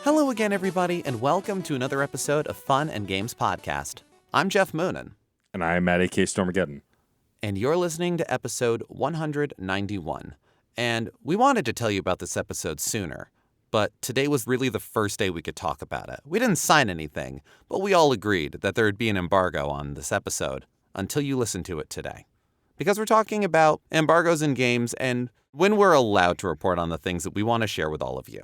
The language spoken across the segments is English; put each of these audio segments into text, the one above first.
Hello again, everybody, and welcome to another episode of Fun and Games Podcast. I'm Geoff Moonen. And I'm Matt A.K. Stormageddon. And you're listening to episode 191. And we wanted to tell you about this episode sooner, but today was really the first day we could talk about it. We didn't sign anything, but we all agreed that there would be an embargo on this episode until you listen to it today. Because we're talking about embargoes in games and when we're allowed to report on the things that we want to share with all of you.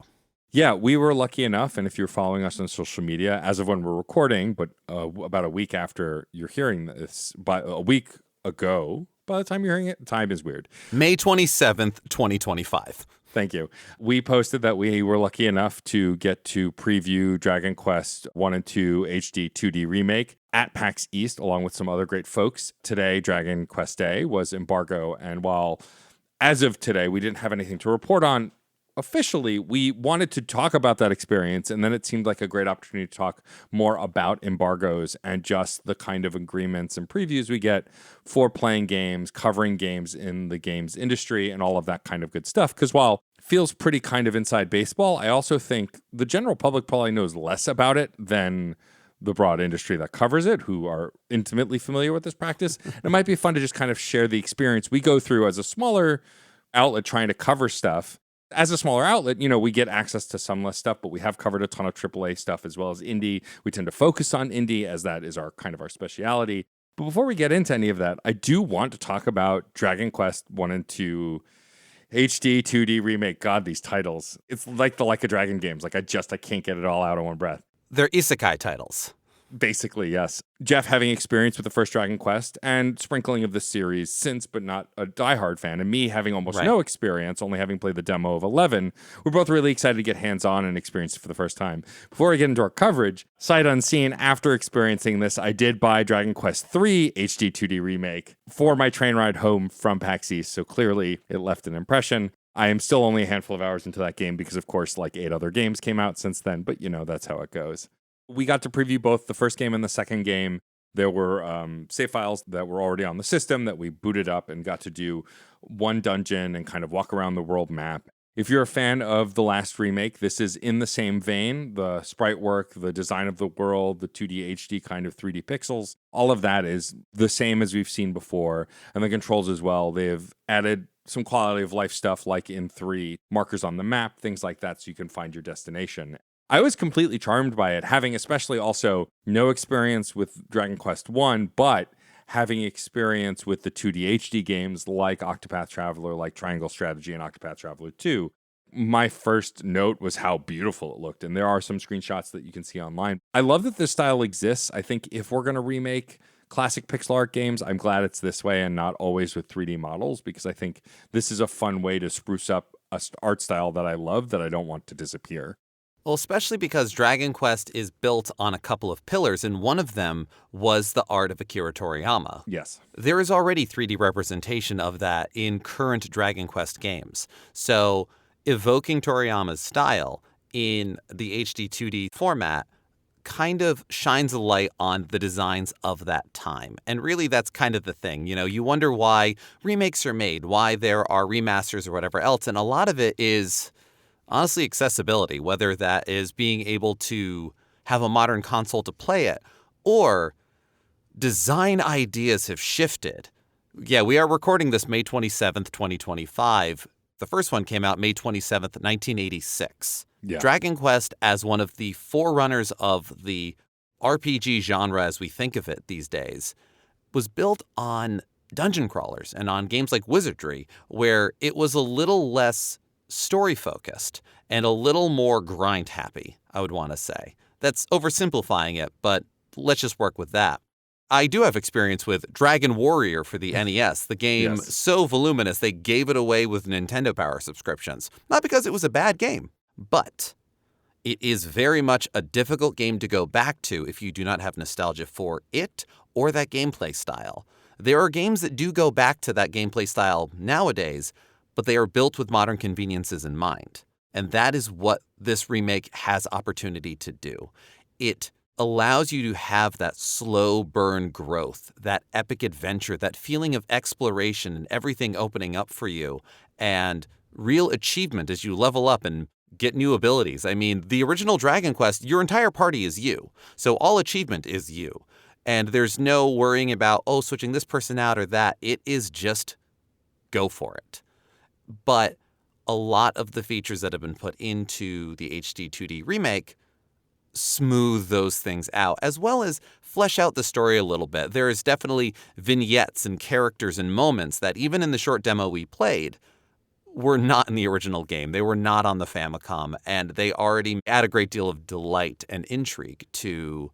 Yeah, we were lucky enough, and if you're following us on social media, as of when we're recording, but about a week after you're hearing this, a week ago, by the time you're hearing it, time is weird. May 27th, 2025. Thank you. We posted that we were lucky enough to get to preview Dragon Quest 1 and 2 HD-2D Remake at PAX East, along with some other great folks. Today, Dragon Quest Day was embargo, and while as of today, we didn't have anything to report on, officially, we wanted to talk about that experience, and then it seemed like a great opportunity to talk more about embargoes and just the kind of agreements and previews we get for playing games, covering games in the games industry, and all of that kind of good stuff. Because while it feels pretty kind of inside baseball, I also think the general public probably knows less about it than the broad industry that covers it, who are intimately familiar with this practice. And it might be fun to just kind of share the experience we go through as a smaller outlet trying to cover stuff. As a smaller outlet, we get access to some less stuff, but we have covered a ton of AAA stuff as well as indie. We tend to focus on indie as that is our kind of our speciality. But before we get into any of that, I do want to talk about Dragon Quest 1 and 2 HD-2D Remake. God, these titles. It's like the Like a Dragon games. I can't get it all out in one breath. They're isekai titles. Basically, yes. Geoff, having experience with the first Dragon Quest and sprinkling of the series since, but not a diehard fan, and me having almost no experience, only having played the demo of 11, we're both really excited to get hands-on and experience it for the first time. Before we get into our coverage, sight unseen, after experiencing this, I did buy Dragon Quest 3 HD-2D Remake for my train ride home from PAX East, so clearly it left an impression. I am still only a handful of hours into that game because, of course, 8 other games came out since then, but that's how it goes. We got to preview both the first game and the second game. There were save files that were already on the system that we booted up and got to do one dungeon and kind of walk around the world map. If you're a fan of the last remake, this is in the same vein. The sprite work, the design of the world, the 2D HD kind of 3D pixels, all of that is the same as we've seen before. And the controls as well. They've added some quality of life stuff like in 3, markers on the map, things like that so you can find your destination. I was completely charmed by it, having especially also no experience with Dragon Quest 1, but having experience with the 2D HD games like Octopath Traveler, like Triangle Strategy and Octopath Traveler 2. My first note was how beautiful it looked, and there are some screenshots that you can see online. I love that this style exists. I think if we're going to remake classic pixel art games, I'm glad it's this way and not always with 3D models, because I think this is a fun way to spruce up an art style that I love that I don't want to disappear. Well, especially because Dragon Quest is built on a couple of pillars, and one of them was the art of Akira Toriyama. Yes. There is already 3D representation of that in current Dragon Quest games. So evoking Toriyama's style in the HD-2D format kind of shines a light on the designs of that time. And really, that's kind of the thing. You wonder why remakes are made, why there are remasters or whatever else, and a lot of it is honestly accessibility, whether that is being able to have a modern console to play it, or design ideas have shifted. Yeah, we are recording this May 27th, 2025. The first one came out May 27th, 1986. Yeah. Dragon Quest, as one of the forerunners of the RPG genre as we think of it these days, was built on dungeon crawlers and on games like Wizardry, where it was a little less story-focused and a little more grind-happy, I would want to say. That's oversimplifying it, but let's just work with that. I do have experience with Dragon Warrior for the NES, the game so voluminous they gave it away with Nintendo Power subscriptions. Not because it was a bad game, but it is very much a difficult game to go back to if you do not have nostalgia for it or that gameplay style. There are games that do go back to that gameplay style nowadays, but they are built with modern conveniences in mind. And that is what this remake has opportunity to do. It allows you to have that slow burn growth, that epic adventure, that feeling of exploration and everything opening up for you, and real achievement as you level up and get new abilities. I mean, the original Dragon Quest, your entire party is you. So all achievement is you. And there's no worrying about, oh, switching this person out or that. It is just go for it. But a lot of the features that have been put into the HD-2D remake smooth those things out, as well as flesh out the story a little bit. There is definitely vignettes and characters and moments that even in the short demo we played were not in the original game. They were not on the Famicom, and they already add a great deal of delight and intrigue to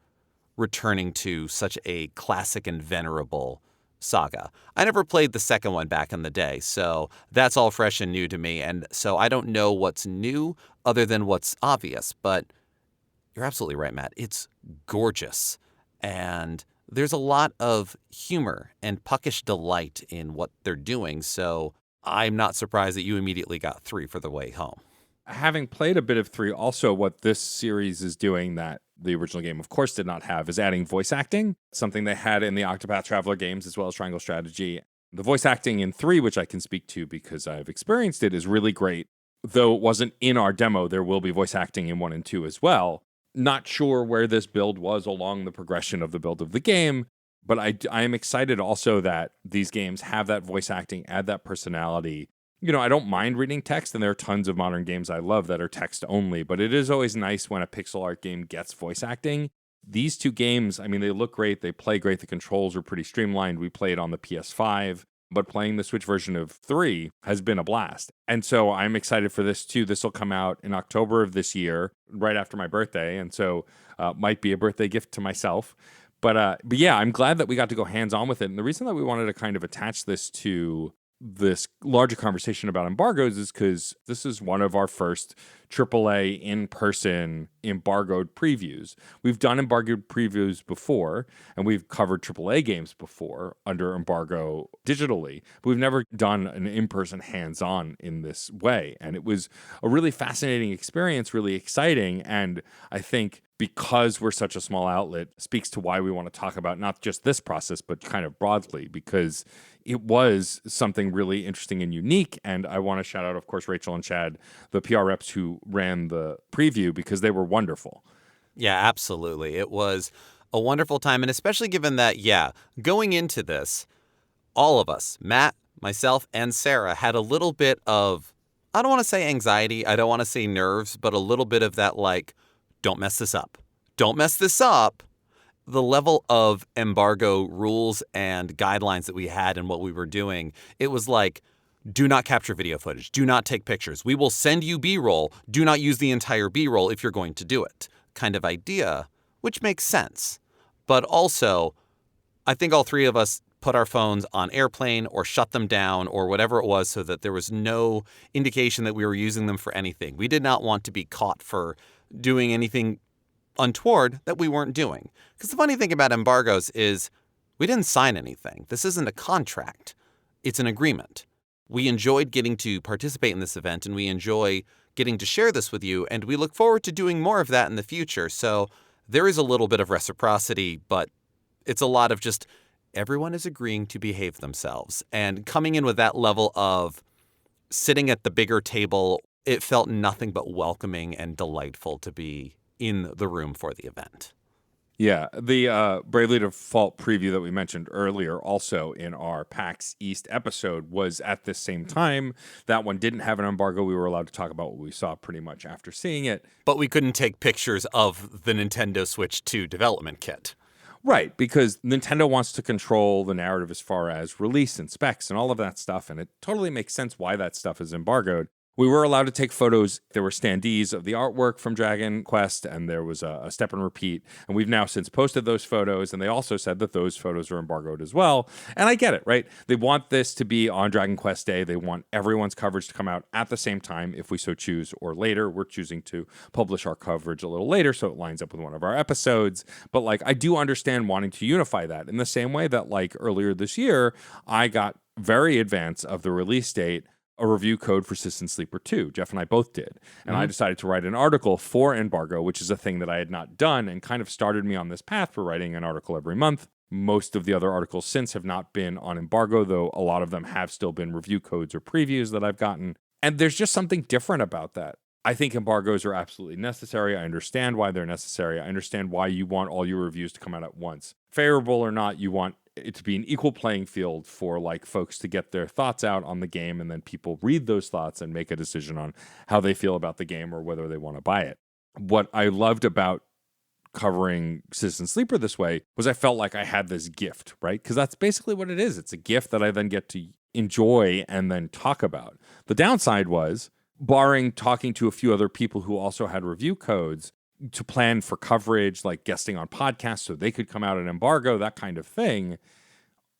returning to such a classic and venerable saga. I never played the second one back in the day, so that's all fresh and new to me, and so I don't know what's new other than what's obvious, but you're absolutely right, Matt. It's gorgeous, and there's a lot of humor and puckish delight in what they're doing, so I'm not surprised that you immediately got 3 for the way home. Having played a bit of 3, also what this series is doing that the original game, of course, did not have is adding voice acting, something they had in the Octopath Traveler games as well as Triangle Strategy. The voice acting in 3, which I can speak to because I've experienced it, is really great. Though it wasn't in our demo, there will be voice acting in 1 and 2 as well. Not sure where this build was along the progression of the build of the game, but I am excited also that these games have that voice acting, add that personality. You know, I don't mind reading text, and there are tons of modern games I love that are text only, but it is always nice when a pixel art game gets voice acting. These 2 games, I mean, they look great, they play great, the controls are pretty streamlined. We played on the PS5, but playing the Switch version of 3 has been a blast. And so I'm excited for this too. This will come out in October of this year, right after my birthday, and so might be a birthday gift to myself. But yeah, I'm glad that we got to go hands-on with it. And the reason that we wanted to kind of attach this to this larger conversation about embargoes is because this is one of our first AAA in-person embargoed previews. We've done embargoed previews before, and we've covered AAA games before under embargo digitally, but we've never done an in-person hands-on in this way. And it was a really fascinating experience, really exciting, and I think because we're such a small outlet, speaks to why we want to talk about not just this process, but kind of broadly, because it was something really interesting and unique. And I want to shout out, of course, Rachel and Chad, the PR reps who ran the preview, because they were wonderful. Yeah, absolutely. It was a wonderful time. And especially given that, going into this, all of us, Matt, myself, and Sarah, had a little bit of, I don't want to say anxiety, I don't want to say nerves, but a little bit of that, like, don't mess this up. Don't mess this up. The level of embargo rules and guidelines that we had and what we were doing, it was like, do not capture video footage. Do not take pictures. We will send you B-roll. Do not use the entire B-roll if you're going to do it. Kind of idea, which makes sense. But also, I think all 3 of us put our phones on airplane or shut them down or whatever it was so that there was no indication that we were using them for anything. We did not want to be caught for doing anything untoward that we weren't doing. Because the funny thing about embargoes is we didn't sign anything. This isn't a contract. It's an agreement. We enjoyed getting to participate in this event, and we enjoy getting to share this with you, and we look forward to doing more of that in the future. So there is a little bit of reciprocity, but it's a lot of just everyone is agreeing to behave themselves. And coming in with that level of sitting at the bigger table, it felt nothing but welcoming and delightful to be in the room for the event. Yeah, the Bravely Default preview that we mentioned earlier, also in our PAX East episode, was at this same time. That one didn't have an embargo. We were allowed to talk about what we saw pretty much after seeing it. But we couldn't take pictures of the Nintendo Switch 2 development kit. Right, because Nintendo wants to control the narrative as far as release and specs and all of that stuff, and it totally makes sense why that stuff is embargoed. We were allowed to take photos. There were standees of the artwork from Dragon Quest, and there was a step and repeat. And we've now since posted those photos, and they also said that those photos are embargoed as well. And I get it, right? They want this to be on Dragon Quest Day. They want everyone's coverage to come out at the same time, if we so choose, or later. We're choosing to publish our coverage a little later, so it lines up with one of our episodes. But like, I do understand wanting to unify that in the same way that like earlier this year, I got very advanced of the release date a review code for Citizen Sleeper 2. Geoff and I both did. And I decided to write an article for embargo, which is a thing that I had not done, and kind of started me on this path for writing an article every month. Most of the other articles since have not been on embargo, though a lot of them have still been review codes or previews that I've gotten. And there's just something different about that. I think embargoes are absolutely necessary. I understand why they're necessary. I understand why you want all your reviews to come out at once. Favorable or not, you want it to be an equal playing field for like folks to get their thoughts out on the game, and then people read those thoughts and make a decision on how they feel about the game or whether they want to buy it. What I loved about covering Citizen Sleeper this way was I felt like I had this gift, right? Because that's basically what it is. It's a gift that I then get to enjoy and then talk about. The downside was, barring talking to a few other people who also had review codes to plan for coverage, like guesting on podcasts so they could come out and embargo, that kind of thing,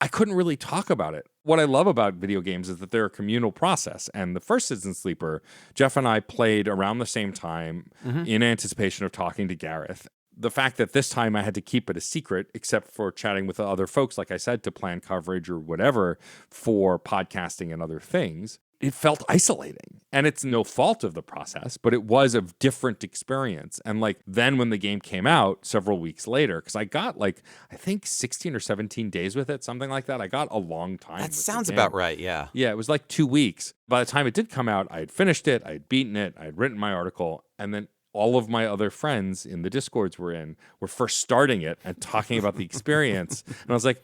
I couldn't really talk about it. What I love about video games is that they're a communal process. And the first Citizen Sleeper, Geoff and I played around the same time in anticipation of talking to Gareth. The fact that this time I had to keep it a secret, except for chatting with other folks, like I said, to plan coverage or whatever for podcasting and other things, it felt isolating. And it's no fault of the process, but it was a different experience. And like then when the game came out several weeks later, because I got like, I think 16 or 17 days with it, something like that. I got a long time. That sounds about right, yeah. Yeah, it was like 2 weeks. By the time it did come out, I had finished it, I had beaten it, I had written my article, and then all of my other friends in the Discords were first starting it and talking about the experience. And I was like,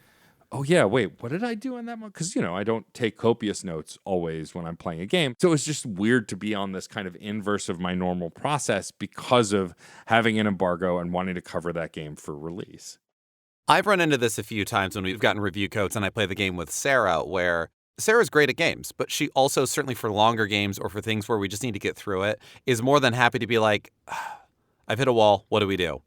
oh yeah, wait, what did I do on that one? Because, I don't take copious notes always when I'm playing a game. So it was just weird to be on this kind of inverse of my normal process because of having an embargo and wanting to cover that game for release. I've run into this a few times when we've gotten review codes and I play the game with Sarah, where Sarah's great at games, but she also, certainly for longer games or for things where we just need to get through it, is more than happy to be like, I've hit a wall, what do we do?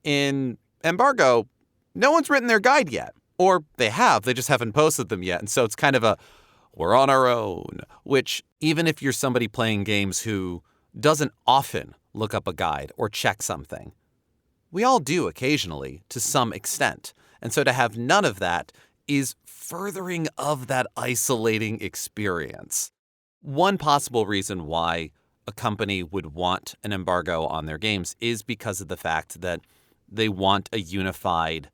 In embargo, no one's written their guide yet. Or they just haven't posted them yet. And so it's kind of we're on our own, which even if you're somebody playing games who doesn't often look up a guide or check something, we all do occasionally to some extent. And so to have none of that is furthering of that isolating experience. One possible reason why a company would want an embargo on their games is because of the fact that they want a unified,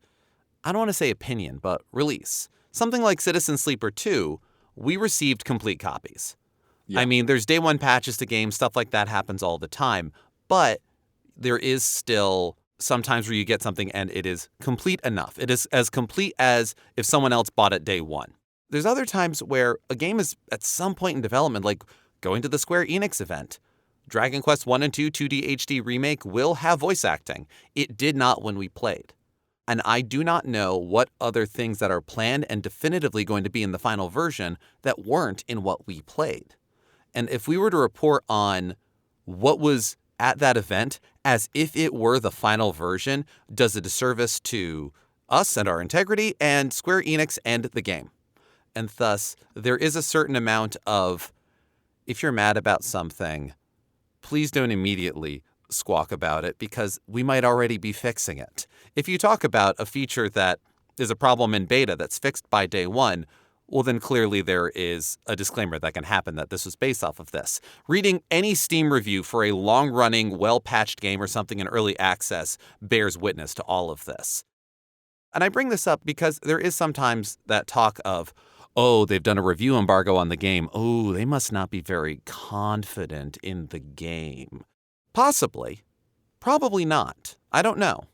I don't want to say opinion, but release. Something like Citizen Sleeper 2, we received complete copies. Yeah. I mean, there's day one patches to games, stuff like that happens all the time, but there is still sometimes where you get something and it is complete enough. It is as complete as if someone else bought it day one. There's other times where a game is at some point in development, like going to the Square Enix event. Dragon Quest 1 and 2 2D HD Remake will have voice acting. It did not when we played. And I do not know what other things that are planned and definitively going to be in the final version that weren't in what we played. And if we were to report on what was at that event as if it were the final version, does a disservice to us and our integrity and Square Enix and the game. And thus, there is a certain amount of, if you're mad about something, please don't immediately squawk about it because we might already be fixing it. If you talk about a feature that is a problem in beta that's fixed by day one, well, then clearly there is a disclaimer that can happen that this was based off of this. Reading any Steam review for a long-running, well-patched game or something in early access bears witness to all of this. And I bring this up because there is sometimes that talk of, oh, they've done a review embargo on the game. Oh, they must not be very confident in the game. Possibly. Probably not. I don't know.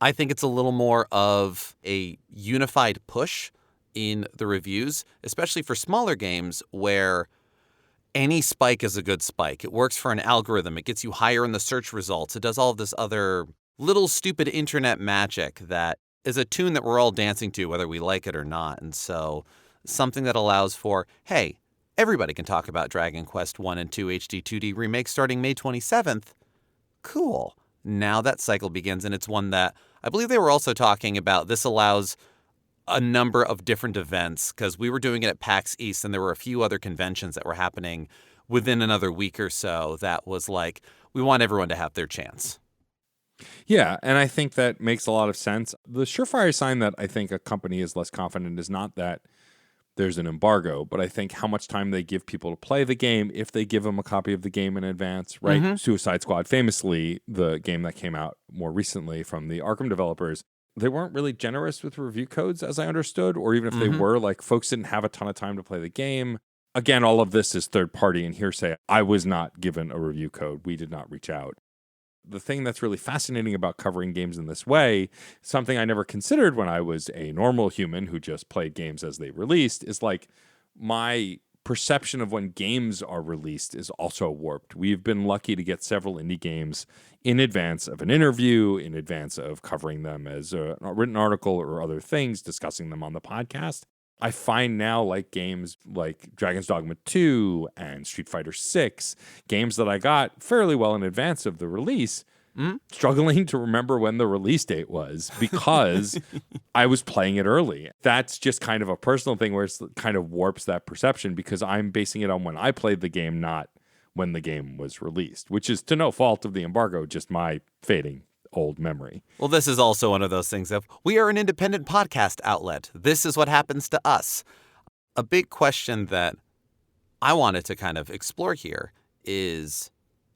I think it's a little more of a unified push in the reviews, especially for smaller games where any spike is a good spike. It works for an algorithm. It gets you higher in the search results. It does all of this other little stupid internet magic that is a tune that we're all dancing to, whether we like it or not. And so something that allows for, hey, everybody can talk about Dragon Quest 1 and 2 HD-2D Remake starting May 27th. Cool. Now that cycle begins, and it's one that I believe they were also talking about. This allows a number of different events because we were doing it at PAX East and there were a few other conventions that were happening within another week or so that was like, we want everyone to have their chance. Yeah, and I think that makes a lot of sense. The surefire sign that I think a company is less confident is not that there's an embargo, but I think how much time they give people to play the game, if they give them a copy of the game in advance, right? Mm-hmm. Suicide Squad, famously, the game that came out more recently from the Arkham developers, they weren't really generous with review codes, as I understood, or even if they were, like, folks didn't have a ton of time to play the game. Again, all of this is third party and hearsay. I was not given a review code. We did not reach out. The thing that's really fascinating about covering games in this way, something I never considered when I was a normal human who just played games as they released, is like my perception of when games are released is also warped. We've been lucky to get several indie games in advance of an interview, in advance of covering them as a written article or other things, discussing them on the podcast. I find now, like games like Dragon's Dogma 2 and Street Fighter 6, games that I got fairly well in advance of the release, struggling to remember when the release date was because I was playing it early. That's just kind of a personal thing where it kind of warps that perception because I'm basing it on when I played the game, not when the game was released, which is to no fault of the embargo, just my fading old memory. Well, this is also one of those things of, we are an independent podcast outlet. This is what happens to us. A big question that I wanted to kind of explore here is,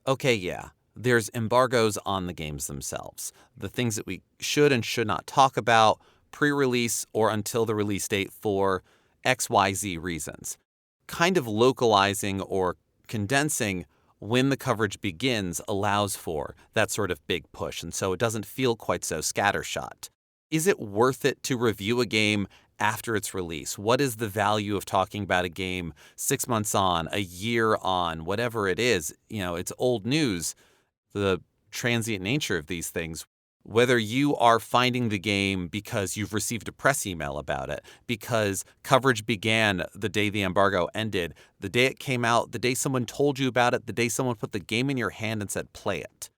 okay, yeah, there's embargoes on the games themselves. The things that we should and should not talk about pre-release or until the release date for XYZ reasons. Kind of localizing or condensing when the coverage begins allows for that sort of big push, and so it doesn't feel quite so scattershot. Is it worth it to review a game after its release? What is the value of talking about a game 6 months on, a year on, whatever it is? You know, it's old news, the transient nature of these things. Whether you are finding the game because you've received a press email about it, because coverage began the day the embargo ended, the day it came out, the day someone told you about it, the day someone put the game in your hand and said, play it.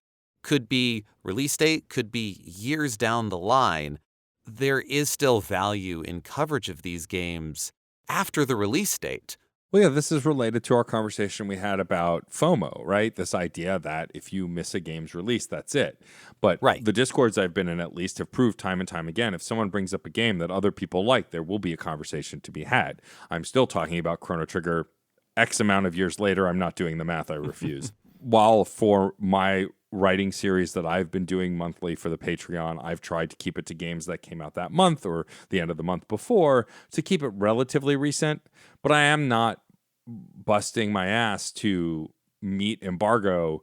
Could be release date, could be years down the line. There is still value in coverage of these games after the release date. Well, yeah, this is related to our conversation we had about FOMO, right? This idea that if you miss a game's release, that's it. But the Discords I've been in at least have proved time and time again, if someone brings up a game that other people like, there will be a conversation to be had. I'm still talking about Chrono Trigger X amount of years later. I'm not doing the math. I refuse. While for my writing series that I've been doing monthly for the Patreon, I've tried to keep it to games that came out that month or the end of the month before to keep it relatively recent. But I am not busting my ass to meet embargo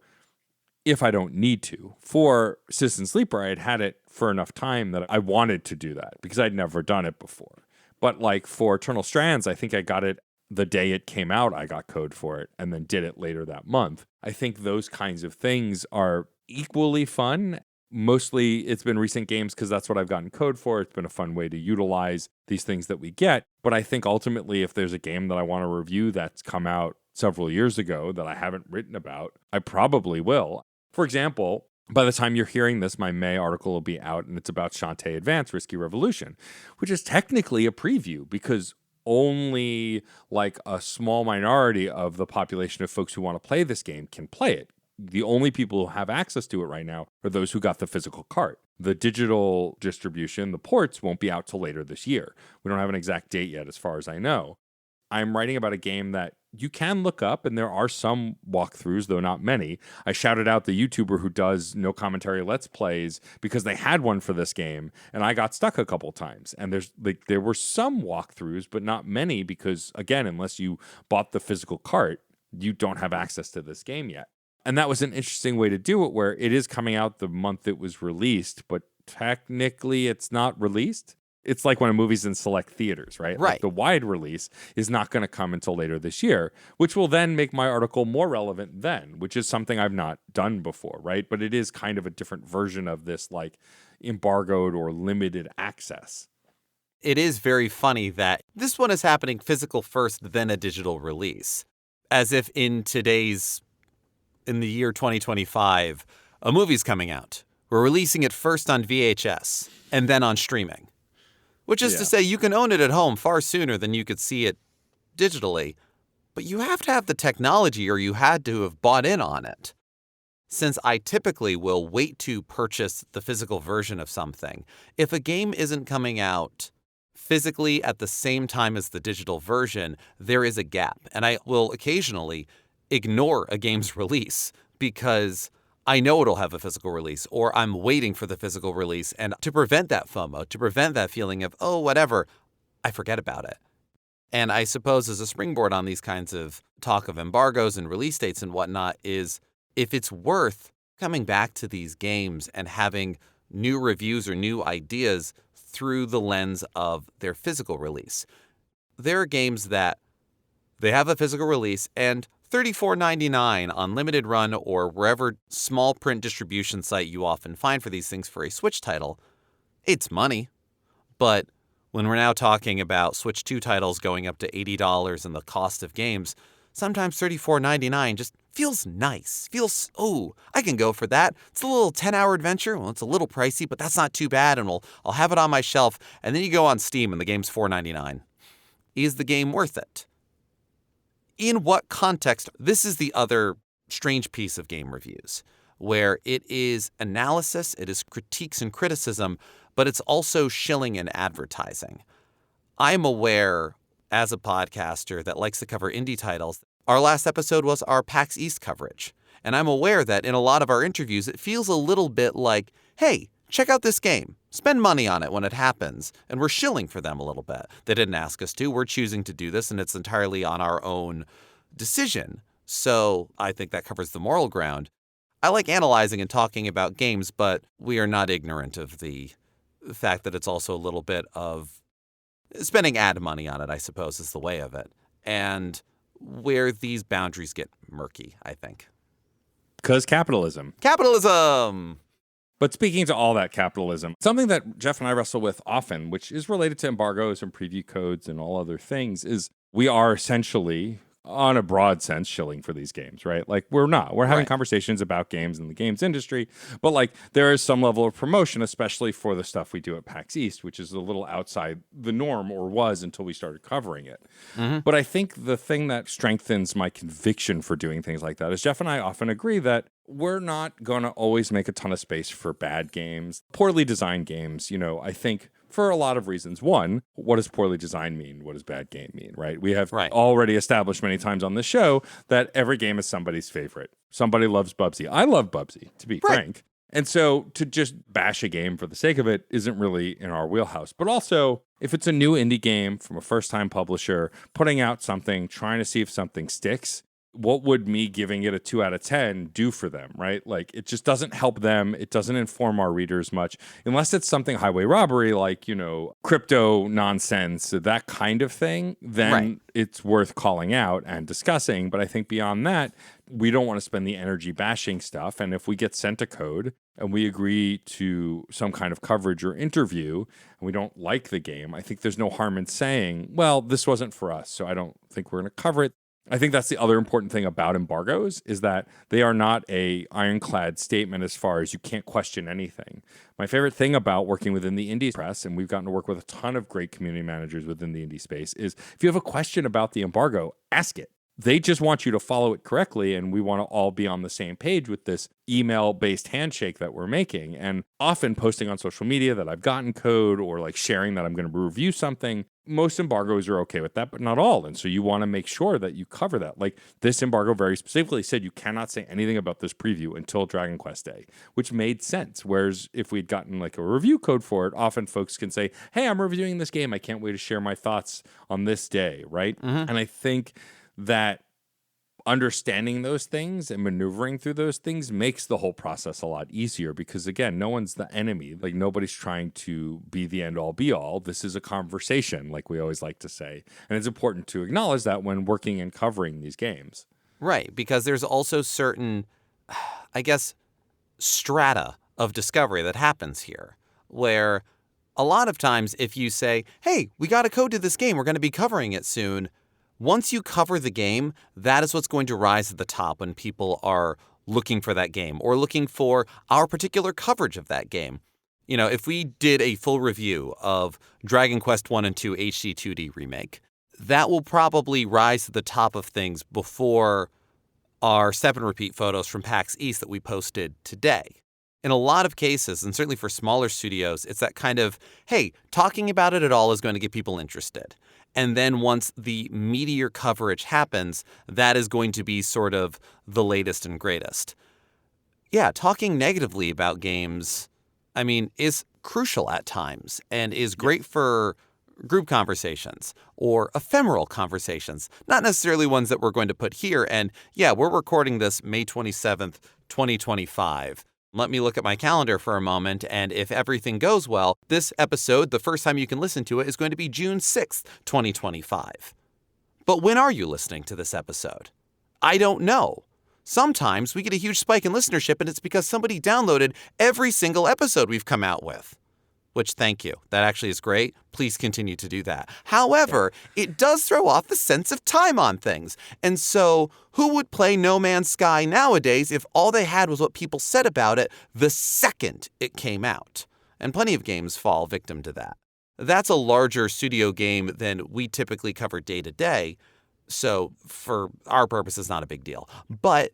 if I don't need to. For Citizen Sleeper, I had it for enough time that I wanted to do that because I'd never done it before. But like for Eternal Strands, I think I got it the day it came out. I got code for it and then did it later that month. I think those kinds of things are equally fun. Mostly it's been recent games because that's what I've gotten code for. It's been a fun way to utilize these things that we get. But I think ultimately if there's a game that I want to review that's come out several years ago that I haven't written about, I probably will. For example, by the time you're hearing this, my May article will be out and it's about Shantae Advance Risky Revolution, which is technically a preview because only like a small minority of the population of folks who want to play this game can play it. The only people who have access to it right now are those who got the physical cart. The digital distribution, the ports, won't be out till later this year. We don't have an exact date yet, as far as I know. I'm writing about a game that you can look up, and there are some walkthroughs, though not many. I shouted out the YouTuber who does no commentary Let's Plays because they had one for this game, and I got stuck a couple times. And there were some walkthroughs, but not many because, again, unless you bought the physical cart, you don't have access to this game yet. And that was an interesting way to do it, where it is coming out the month it was released, but technically it's not released. It's like when a movie's in select theaters, right? Right. Like the wide release is not going to come until later this year, which will then make my article more relevant then, which is something I've not done before, right? But it is kind of a different version of this like embargoed or limited access. It is very funny that this one is happening physical first, then a digital release. As if in the year 2025, a movie's coming out. We're releasing it first on VHS and then on streaming. Which is to say you can own it at home far sooner than you could see it digitally. But you have to have the technology or you had to have bought in on it. Since I typically will wait to purchase the physical version of something, if a game isn't coming out physically at the same time as the digital version, there is a gap. And I will occasionally ignore a game's release because I know it'll have a physical release, or I'm waiting for the physical release. And to prevent that FOMO, to prevent that feeling of, oh, whatever, I forget about it. And I suppose as a springboard on these kinds of talk of embargoes and release dates and whatnot is if it's worth coming back to these games and having new reviews or new ideas through the lens of their physical release. There are games that they have a physical release and $34.99 on limited run or wherever small print distribution site you often find for these things for a Switch title, it's money. But when we're now talking about Switch 2 titles going up to $80 and the cost of games, sometimes $34.99 just feels nice. Feels, oh, I can go for that. It's a little 10-hour adventure. Well, it's a little pricey, but that's not too bad, and I'll have it on my shelf. And then you go on Steam and the game's $4.99. Is the game worth it? In what context? This is the other strange piece of game reviews, where it is analysis, it is critiques and criticism, but it's also shilling and advertising. I'm aware, as a podcaster that likes to cover indie titles, our last episode was our PAX East coverage. And I'm aware that in a lot of our interviews, it feels a little bit like, hey, check out this game. Spend money on it when it happens. And we're shilling for them a little bit. They didn't ask us to. We're choosing to do this, and it's entirely on our own decision. So I think that covers the moral ground. I like analyzing and talking about games, but we are not ignorant of the fact that it's also a little bit of spending ad money on it, I suppose, is the way of it. And where these boundaries get murky, I think. Because capitalism. Capitalism! But speaking to all that capitalism, something that Geoff and I wrestle with often, which is related to embargoes and preview codes and all other things, is we are essentially, on a broad sense, shilling for these games, right? Like, we're not. We're having conversations about games in the games industry, but like, there is some level of promotion, especially for the stuff we do at PAX East, which is a little outside the norm, or was until we started covering it. Mm-hmm. But I think the thing that strengthens my conviction for doing things like that is Geoff and I often agree that we're not going to always make a ton of space for bad games, poorly designed games. You know, I think for a lot of reasons. One, what does poorly designed mean? What does bad game mean, right? We have already established many times on this show that every game is somebody's favorite. Somebody loves Bubsy. I love Bubsy, to be frank. And so to just bash a game for the sake of it isn't really in our wheelhouse. But also, if it's a new indie game from a first-time publisher, putting out something, trying to see if something sticks, what would me giving it a 2 out of 10 do for them, right? Like, it just doesn't help them. It doesn't inform our readers much, unless it's something highway robbery, like, you know, crypto nonsense, that kind of thing, then it's worth calling out and discussing. But I think beyond that, we don't want to spend the energy bashing stuff. And if we get sent a code and we agree to some kind of coverage or interview and we don't like the game, I think there's no harm in saying, well, this wasn't for us, so I don't think we're going to cover it. I think that's the other important thing about embargoes is that they are not a ironclad statement as far as you can't question anything. My favorite thing about working within the indie press, and we've gotten to work with a ton of great community managers within the indie space, is if you have a question about the embargo, ask it. They just want you to follow it correctly, and we want to all be on the same page with this email-based handshake that we're making. And often posting on social media that I've gotten code or like sharing that I'm going to review something, most embargoes are okay with that, but not all. And so you want to make sure that you cover that. Like, this embargo very specifically said you cannot say anything about this preview until Dragon Quest Day, which made sense. Whereas if we'd gotten like a review code for it, often folks can say, hey, I'm reviewing this game. I can't wait to share my thoughts on this day, right? Mm-hmm. And I think that understanding those things and maneuvering through those things makes the whole process a lot easier because, again, no one's the enemy. Like, nobody's trying to be the end-all be-all. This is a conversation, like we always like to say. And it's important to acknowledge that when working and covering these games. Right, because there's also certain, I guess, strata of discovery that happens here, where a lot of times if you say, hey, we got a code to this game, we're going to be covering it soon, once you cover the game, that is what's going to rise at the top when people are looking for that game or looking for our particular coverage of that game. You know, if we did a full review of Dragon Quest 1 and 2 HD-2D Remake, that will probably rise to the top of things before our step and repeat photos from PAX East that we posted today. In a lot of cases, and certainly for smaller studios, it's that kind of, hey, talking about it at all is going to get people interested. And then once the meteor coverage happens, that is going to be sort of the latest and greatest. Yeah, talking negatively about games, I mean, is crucial at times and is great for group conversations or ephemeral conversations, not necessarily ones that we're going to put here. And yeah, we're recording this May 27th, 2025. Let me look at my calendar for a moment, and if everything goes well, this episode, the first time you can listen to it, is going to be June 6th, 2025. But when are you listening to this episode? I don't know. Sometimes we get a huge spike in listenership, and it's because somebody downloaded every single episode we've come out with. Which, thank you. That actually is great. Please continue to do that. However, it does throw off the sense of time on things. And so, who would play No Man's Sky nowadays if all they had was what people said about it the second it came out? And plenty of games fall victim to that. That's a larger studio game than we typically cover day to day. So, for our purposes, not a big deal. But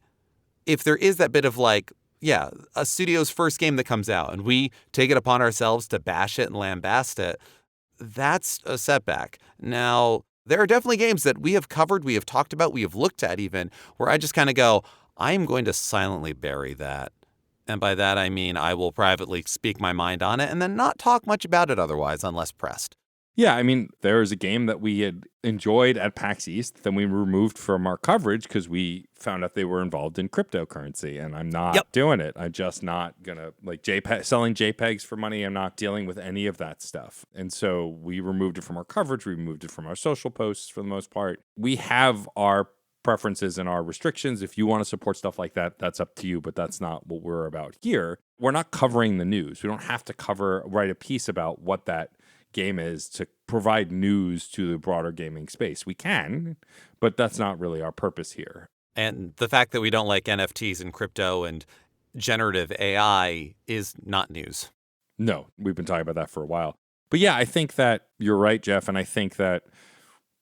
if there is that bit of like, yeah, a studio's first game that comes out and we take it upon ourselves to bash it and lambaste it, that's a setback. Now, there are definitely games that we have covered, we have talked about, we have looked at even, where I just kind of go, I am going to silently bury that. And by that, I mean I will privately speak my mind on it and then not talk much about it otherwise unless pressed. Yeah, I mean, there was a game that we had enjoyed at PAX East, then we removed from our coverage because we found out they were involved in cryptocurrency, and I'm not doing it. I'm just not going to, like, selling JPEGs for money. I'm not dealing with any of that stuff. And so we removed it from our coverage. We removed it from our social posts for the most part. We have our preferences and our restrictions. If you want to support stuff like that, that's up to you, but that's not what we're about here. We're not covering the news. We don't have to write a piece about what that game is to provide news to the broader gaming space. We can, but that's not really our purpose here. And the fact that we don't like NFTs and crypto and generative AI is not news. No, we've been talking about that for a while. But yeah, I think that you're right, Geoff, and I think that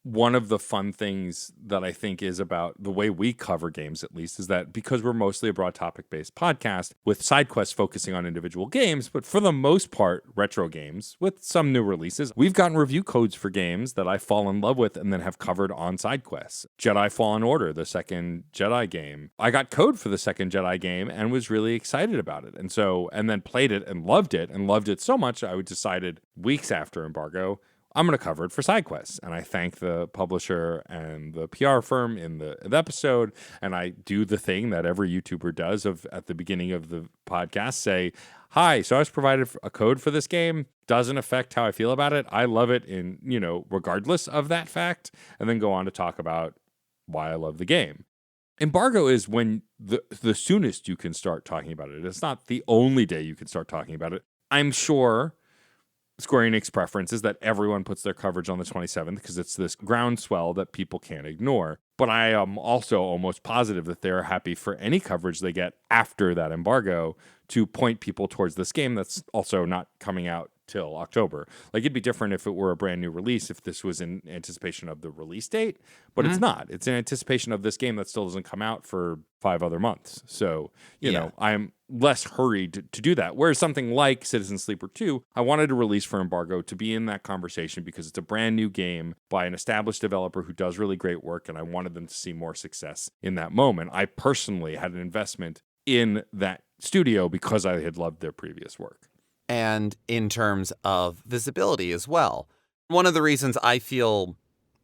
one of the fun things that I think is about the way we cover games, at least, is that because we're mostly a broad topic-based podcast with side quests focusing on individual games, but for the most part, retro games with some new releases, we've gotten review codes for games that I fall in love with and then have covered on side quests. Jedi Fallen Order, the second Jedi game. I got code for the second Jedi game and was really excited about it. And then played it and loved it so much I decided weeks after embargo, I'm going to cover it for side quests. And I thank the publisher and the PR firm in the episode. And I do the thing that every YouTuber does at the beginning of the podcast, say, hi, so I was provided a code for this game. Doesn't affect how I feel about it. I love it regardless of that fact. And then go on to talk about why I love the game. Embargo is when the soonest you can start talking about it. It's not the only day you can start talking about it. I'm sure Square Enix preference is that everyone puts their coverage on the 27th because it's this groundswell that people can't ignore. But I am also almost positive that they're happy for any coverage they get after that embargo to point people towards this game that's also not coming out till October. Like, it'd be different if it were a brand new release, if this was in anticipation of the release date, but it's not. It's in anticipation of this game that still doesn't come out for 5 other months. So, you know, I'm less hurried to do that. Whereas something like Citizen Sleeper 2, I wanted to release for embargo to be in that conversation because it's a brand new game by an established developer who does really great work, and I wanted them to see more success in that moment. I personally had an investment in that studio because I had loved their previous work. And in terms of visibility as well. One of the reasons I feel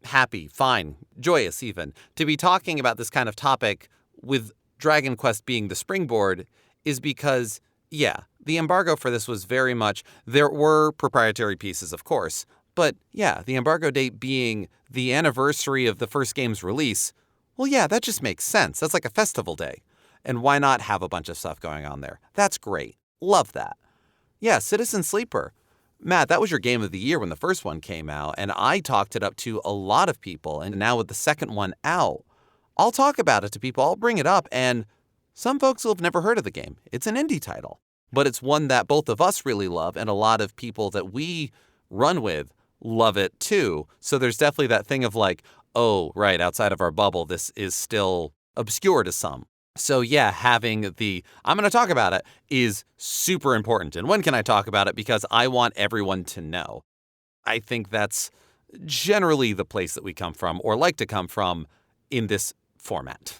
happy, fine, joyous even, to be talking about this kind of topic with Dragon Quest being the springboard is because, yeah, the embargo for this was very much, there were proprietary pieces, of course, but yeah, the embargo date being the anniversary of the first game's release, well, yeah, that just makes sense. That's like a festival day. And why not have a bunch of stuff going on there? That's great. Love that. Yeah, Citizen Sleeper. Matt, that was your game of the year when the first one came out, and I talked it up to a lot of people, and now with the second one out, I'll talk about it to people, I'll bring it up, and some folks will have never heard of the game. It's an indie title, but it's one that both of us really love, and a lot of people that we run with love it too. So there's definitely that thing of like, oh, right, outside of our bubble, this is still obscure to some. So yeah, having I'm going to talk about it is super important. And when can I talk about it? Because I want everyone to know. I think that's generally the place that we come from or like to come from in this format.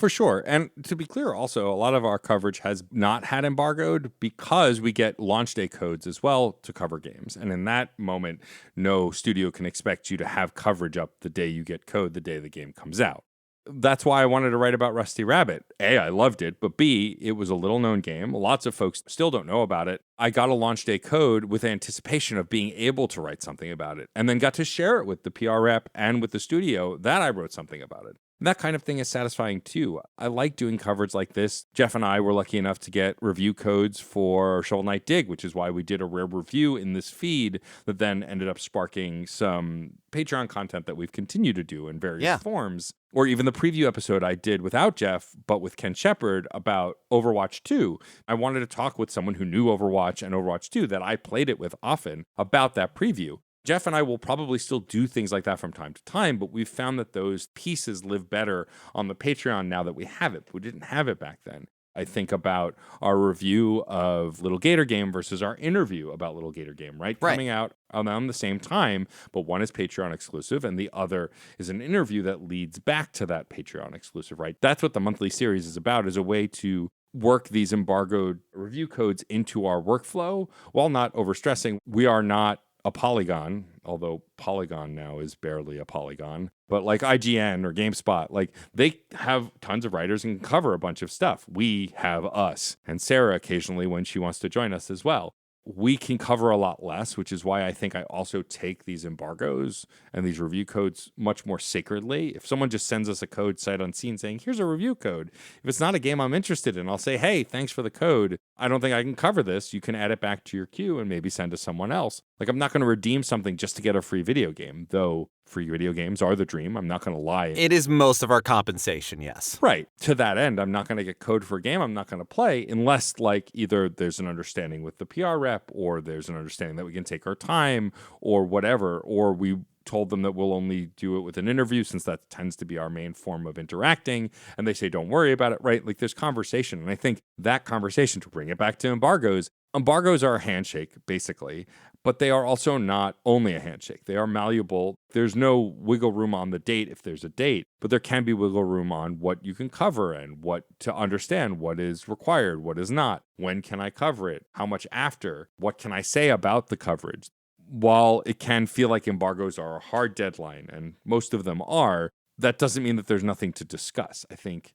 For sure. And to be clear, also, a lot of our coverage has not had embargoed because we get launch day codes as well to cover games. And in that moment, no studio can expect you to have coverage up the day you get code, the day the game comes out. That's why I wanted to write about Rusty Rabbit. A, I loved it, but B, it was a little known game. Lots of folks still don't know about it. I got a launch day code with anticipation of being able to write something about it, and then got to share it with the PR rep and with the studio that I wrote something about it. And that kind of thing is satisfying too. I like doing coverage like this. Geoff and I were lucky enough to get review codes for Shovel Knight Dig, which is why we did a rare review in this feed that then ended up sparking some Patreon content that we've continued to do in various forms. Or even the preview episode I did without Geoff, but with Ken Shepard about Overwatch 2. I wanted to talk with someone who knew Overwatch and Overwatch 2 that I played it with often about that preview. Geoff and I will probably still do things like that from time to time, but we've found that those pieces live better on the Patreon now that we have it. We didn't have it back then. I think about our review of Little Gator Game versus our interview about Little Gator Game, right? Coming out around the same time, but one is Patreon exclusive and the other is an interview that leads back to that Patreon exclusive, right? That's what the monthly series is about, is a way to work these embargoed review codes into our workflow while not overstressing. We are not a Polygon, although Polygon now is barely a Polygon, but like IGN or GameSpot, like they have tons of writers and can cover a bunch of stuff. We have us and Sarah occasionally when she wants to join us as well. We can cover a lot less, which is why I think I also take these embargoes and these review codes much more sacredly. If someone just sends us a code sight unseen saying, here's a review code, if it's not a game I'm interested in, I'll say, hey, thanks for the code. I don't think I can cover this. You can add it back to your queue and maybe send to someone else. Like, I'm not going to redeem something just to get a free video game, though free video games are the dream. I'm not going to lie. It is most of our compensation, yes. Right. To that end, I'm not going to get code for a game I'm not going to play unless, like, either there's an understanding with the PR rep or there's an understanding that we can take our time or whatever, or we told them that we'll only do it with an interview since that tends to be our main form of interacting, and they say don't worry about it, right? Like, there's conversation, and I think that conversation, to bring it back to embargoes are a handshake basically, but they are also not only a handshake. They are malleable. There's no wiggle room on the date if there's a date, but there can be wiggle room on what you can cover and what to understand, what is required, what is not, when can I cover it, how much after, what can I say about the coverage. While it can feel like embargoes are a hard deadline, and most of them are, that doesn't mean that there's nothing to discuss. I think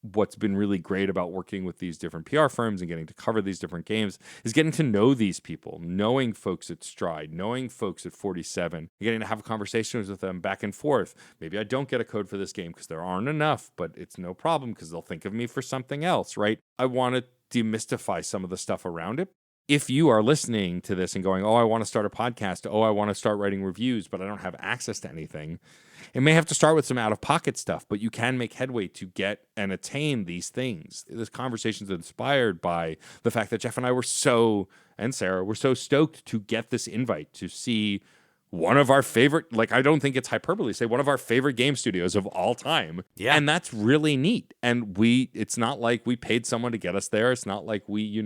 what's been really great about working with these different PR firms and getting to cover these different games is getting to know these people, knowing folks at Stride, knowing folks at 47, getting to have conversations with them back and forth. Maybe I don't get a code for this game because there aren't enough, but it's no problem because they'll think of me for something else, right? I want to demystify some of the stuff around it. If you are listening to this and going, oh, I want to start a podcast, oh, I want to start writing reviews, but I don't have access to anything, it may have to start with some out-of-pocket stuff, but you can make headway to get and attain these things. This conversation is inspired by the fact that Geoff and I and Sarah were so stoked to get this invite to see one of our favorite, like, I don't think it's hyperbole to say one of our favorite game studios of all time. Yeah. And that's really neat. And it's not like we paid someone to get us there. It's not like we,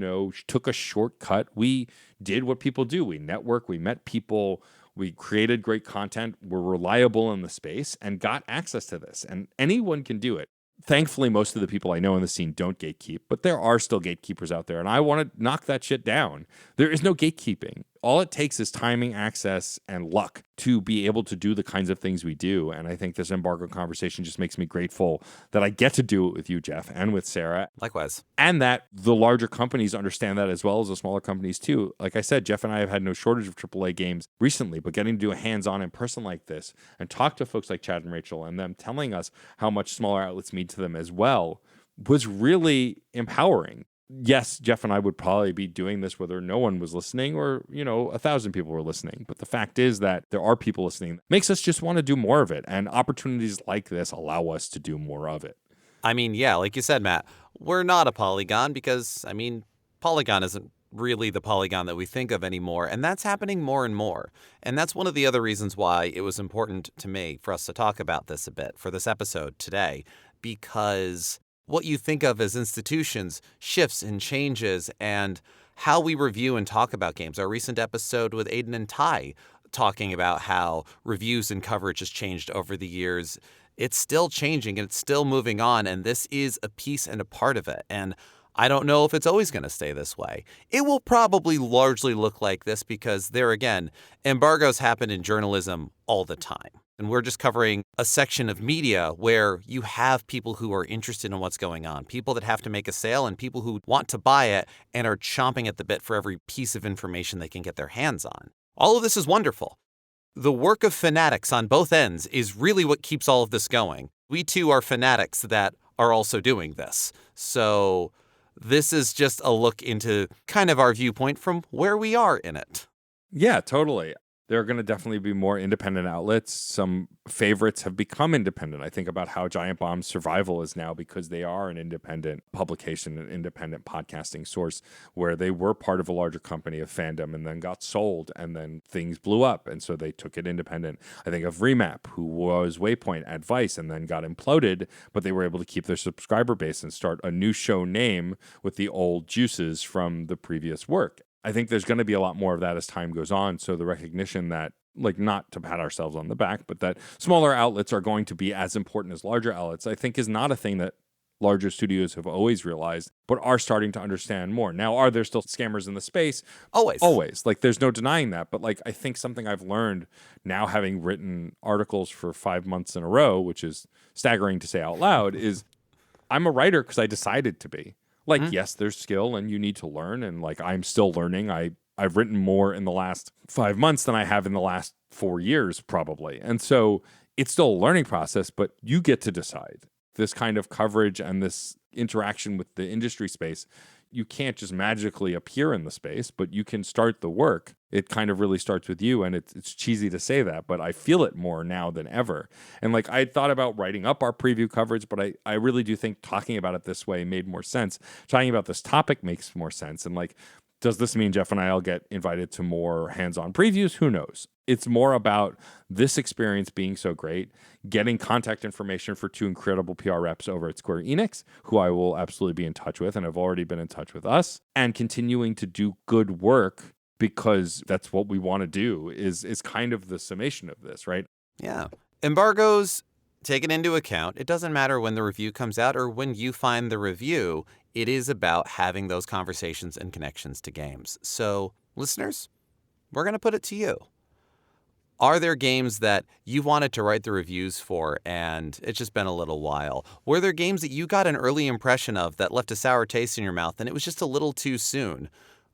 took a shortcut. We did what people do. We networked, we met people, we created great content, we're reliable in the space, and got access to this. And anyone can do it. Thankfully, most of the people I know in the scene don't gatekeep, but there are still gatekeepers out there, and I want to knock that shit down. There is no gatekeeping. All it takes is timing, access, and luck to be able to do the kinds of things we do. And I think this embargo conversation just makes me grateful that I get to do it with you, Geoff, and with Sarah. Likewise. And that the larger companies understand that as well as the smaller companies too. Like I said, Geoff and I have had no shortage of AAA games recently, but getting to do a hands-on in person like this and talk to folks like Chad and Rachel and them telling us how much smaller outlets mean to them as well was really empowering. Yes, Geoff and I would probably be doing this whether no one was listening or, 1,000 people were listening. But the fact is that there are people listening. Makes us just want to do more of it. And opportunities like this allow us to do more of it. I mean, yeah, like you said, Matt, we're not a Polygon because, Polygon isn't really the Polygon that we think of anymore. And that's happening more and more. And that's one of the other reasons why it was important to me for us to talk about this a bit for this episode today, because what you think of as institutions shifts and changes, and how we review and talk about games. Our recent episode with Aiden and Ty talking about how reviews and coverage has changed over the years It's still changing and it's still moving on, and this is a piece and a part of it. And I don't know if it's always going to stay this way. It will probably largely look like this because there again, embargoes happen in journalism all the time. And we're just covering a section of media where you have people who are interested in what's going on, people that have to make a sale and people who want to buy it and are chomping at the bit for every piece of information they can get their hands on. All of this is wonderful. The work of fanatics on both ends is really what keeps all of this going. We too are fanatics that are also doing this. So this is just a look into kind of our viewpoint from where we are in it. Yeah, totally. There are going to definitely be more independent outlets. Some favorites have become independent. I think about how Giant Bomb's Survival is now because they are an independent publication, an independent podcasting source, where they were part of a larger company of fandom and then got sold and then things blew up. And so they took it independent. I think of Remap, who was Waypoint at Vice and then got imploded, but they were able to keep their subscriber base and start a new show name with the old juices from the previous work. I think there's going to be a lot more of that as time goes on. So the recognition that, like, not to pat ourselves on the back, but that smaller outlets are going to be as important as larger outlets, I think is not a thing that larger studios have always realized, but are starting to understand more. Now, are there still scammers in the space? Always. Like, there's no denying that. But, like, I think something I've learned now, having written articles for 5 months in a row, which is staggering to say out loud, is I'm a writer because I decided to be. Like, yes, there's skill and you need to learn. And like, I'm still learning. I've written more in the last 5 months than I have in the last 4 years, probably. And so it's still a learning process, but you get to decide. This kind of coverage and this interaction with the industry space, you can't just magically appear in the space, but you can start the work. It kind of really starts with you, and it's cheesy to say that, but I feel it more now than ever. And like, I thought about writing up our preview coverage, but I really do think talking about it this way made more sense. Talking about this topic makes more sense. And like, does this mean Geoff and I'll get invited to more hands-on previews? Who knows? It's more about this experience being so great, getting contact information for 2 incredible PR reps over at Square Enix, who I will absolutely be in touch with and have already been in touch with us, and continuing to do good work because that's what we want to do is kind of the summation of this, right? Yeah. Embargoes taken into account. It doesn't matter when the review comes out or when you find the review. It is about having those conversations and connections to games. So, listeners, we're going to put it to you. Are there games that you wanted to write the reviews for and it's just been a little while? Were there games that you got an early impression of that left a sour taste in your mouth and it was just a little too soon?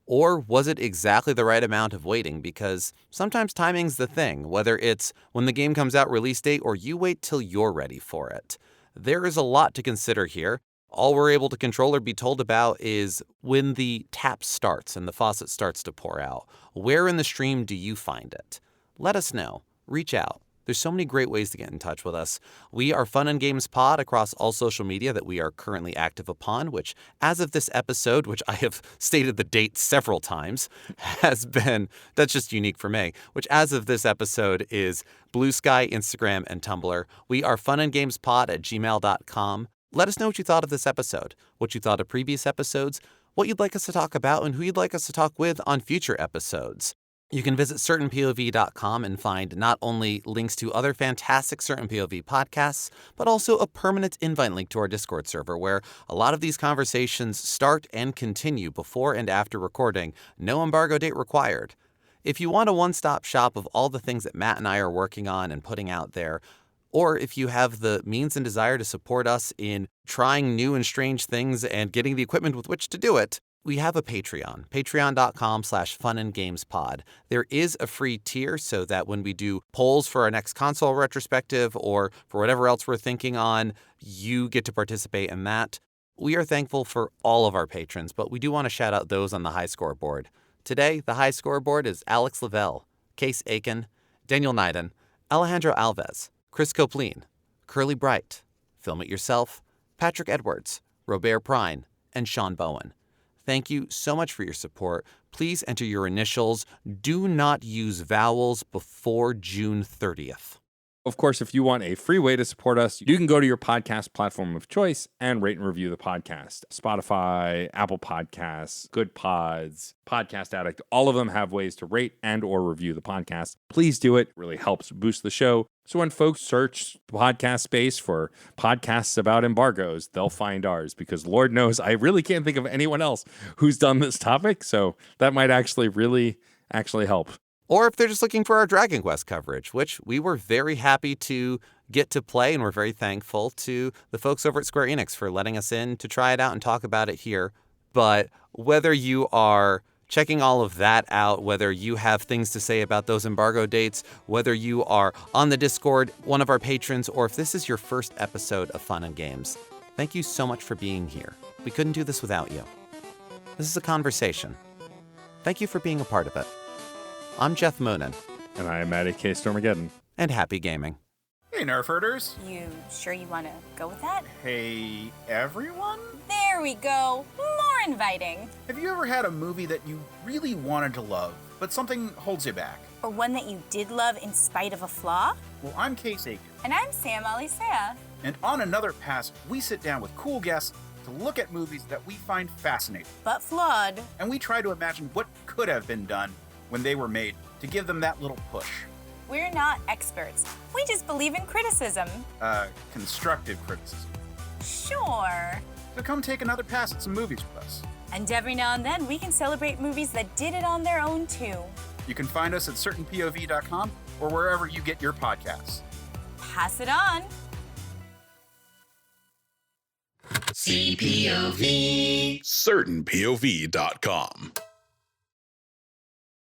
Or was it exactly the right amount of waiting? Because sometimes timing's the thing, whether it's when the game comes out release date or you wait till you're ready for it. There is a lot to consider here. All we're able to control or be told about is when the tap starts and the faucet starts to pour out. Where in the stream do you find it? Let us know. Reach out. There's so many great ways to get in touch with us. We are Fun and Games Pod across all social media that we are currently active upon, which as of this episode, which I have stated the date several times, has been, that's just unique for me, which as of this episode is Blue Sky, Instagram, and Tumblr. We are funandgamespod@gmail.com. Let us know what you thought of this episode, what you thought of previous episodes, what you'd like us to talk about, and who you'd like us to talk with on future episodes. You can visit certainpov.com and find not only links to other fantastic Certain POV podcasts, but also a permanent invite link to our Discord server where a lot of these conversations start and continue before and after recording, no embargo date required. If you want a one-stop shop of all the things that Matt and I are working on and putting out there, or if you have the means and desire to support us in trying new and strange things and getting the equipment with which to do it, we have a Patreon, patreon.com/funandgamespod. There is a free tier so that when we do polls for our next console retrospective or for whatever else we're thinking on, you get to participate in that. We are thankful for all of our patrons, but we do want to shout out those on the high scoreboard. Today, the high scoreboard is Alex Lavelle, Case Aiken, Daniel Nyden, Alejandro Alves, Chris Copleen, Curly Bright, Film It Yourself, Patrick Edwards, Robert Prine, and Sean Bowen. Thank you so much for your support. Please enter your initials. Do not use vowels before June 30th. Of course, if you want a free way to support us, you can go to your podcast platform of choice and rate and review the podcast. Spotify, Apple Podcasts, Good Pods, Podcast Addict, all of them have ways to rate and or review the podcast. Please do it. It really helps boost the show. So when folks search the podcast space for podcasts about embargoes, they'll find ours because Lord knows I really can't think of anyone else who's done this topic. So that might actually help. Or if they're just looking for our Dragon Quest coverage, which we were very happy to get to play, and we're very thankful to the folks over at Square Enix for letting us in to try it out and talk about it here. But whether you are checking all of that out, whether you have things to say about those embargo dates, whether you are on the Discord, one of our patrons, or if this is your first episode of Fun and Games, thank you so much for being here. We couldn't do this without you. This is a conversation. Thank you for being a part of it. I'm Geoff Moonen. And I am Matty K. Stormageddon. And happy gaming. Hey, Nerf herders. You sure you want to go with that? Hey, everyone. There we go. More inviting. Have you ever had a movie that you really wanted to love, but something holds you back? Or one that you did love in spite of a flaw? Well, I'm Case Aiken. And I'm Sam Alisea. And on Another Pass, we sit down with cool guests to look at movies that we find fascinating. But flawed. And we try to imagine what could have been done when they were made to give them that little push. We're not experts. We just believe in criticism. Constructive criticism. Sure. So come take another pass at some movies with us. And every now and then, we can celebrate movies that did it on their own, too. You can find us at certainpov.com or wherever you get your podcasts. Pass it on. CPOV. CertainPOV.com.